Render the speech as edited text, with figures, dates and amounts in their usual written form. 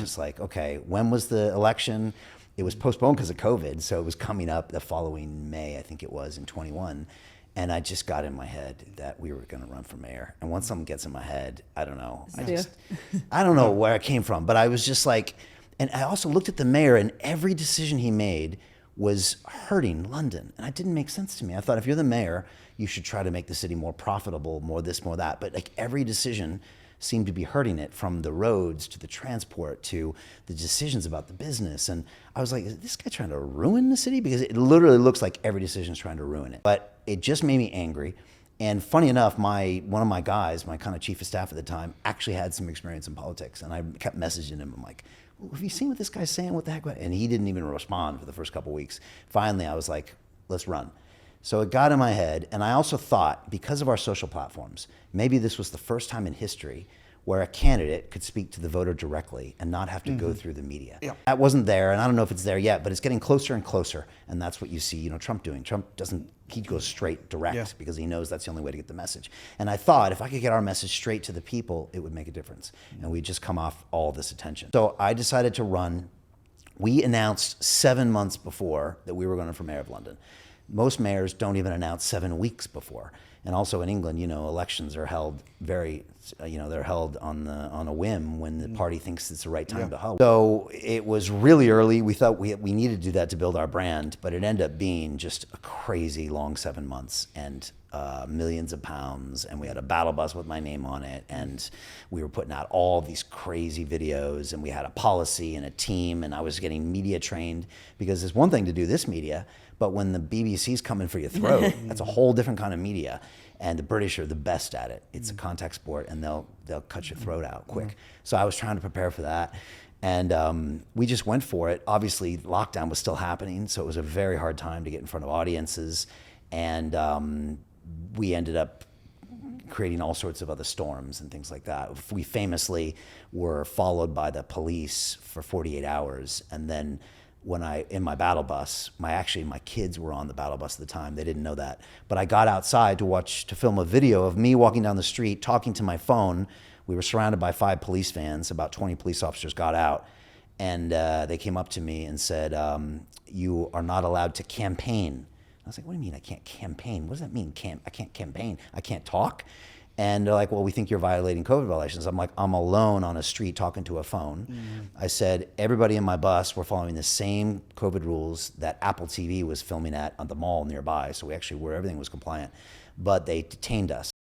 was just like, okay, when was the election? It was postponed because of COVID, so it was coming up the following May, I think it was, in 21. And I just got in my head that we were going to run for mayor. And once something gets in my head, I don't know. I don't know where it came from, but I was just like, and I also looked at the mayor, and every decision he made was hurting London. And it didn't make sense to me. I thought, if you're the mayor, you should try to make the city more profitable, more this, more that. But like every decision seemed to be hurting it, from the roads to the transport to the decisions about the business. And I was like, is this guy trying to ruin the city? Because it literally looks like every decision is trying to ruin it. But it just made me angry. And funny enough, one of my guys, my kind of chief of staff at the time, actually had some experience in politics. And I kept messaging him. I'm like, have you seen what this guy's saying? What the heck? And he didn't even respond for the first couple of weeks. Finally, I was like, let's run. So it got in my head. And I also thought, because of our social platforms, maybe this was the first time in history where a candidate could speak to the voter directly and not have to go through the media. Yeah. That wasn't there, and I don't know if it's there yet, but it's getting closer and closer, and that's what you see, Trump doing. Trump he goes straight direct because he knows that's the only way to get the message. And I thought, if I could get our message straight to the people, it would make a difference. And we'd just come off all this attention. So I decided to run. We announced 7 months before that we were going for mayor of London. Most mayors don't even announce 7 weeks before. And also in England, elections are held they're held on a whim when the party thinks it's the right time to hold. So it was really early. We thought we needed to do that to build our brand, but it ended up being just a crazy long 7 months and millions of pounds. And we had a battle bus with my name on it, and we were putting out all these crazy videos, and we had a policy and a team, and I was getting media trained, because it's one thing to do this media, but when the BBC's coming for your throat, that's a whole different kind of media. And the British are the best at it. It's a contact sport, and they'll cut your throat out quick. So I was trying to prepare for that. And we just went for it. Obviously, lockdown was still happening, so it was a very hard time to get in front of audiences. And we ended up creating all sorts of other storms and things like that. We famously were followed by the police for 48 hours, and then in my battle bus, my kids were on the battle bus at the time. They didn't know that. But I got outside to film a video of me walking down the street, talking to my phone. We were surrounded by 5 police vans. About 20 police officers got out, and they came up to me and said, you are not allowed to campaign. I was like, what do you mean I can't campaign? What does that mean? I can't campaign. I can't talk? And they're like, well, we think you're violating COVID violations. I'm like, I'm alone on a street talking to a phone. I said, everybody in my bus were following the same COVID rules that Apple TV was filming at the mall nearby. So everything was compliant, but they detained us.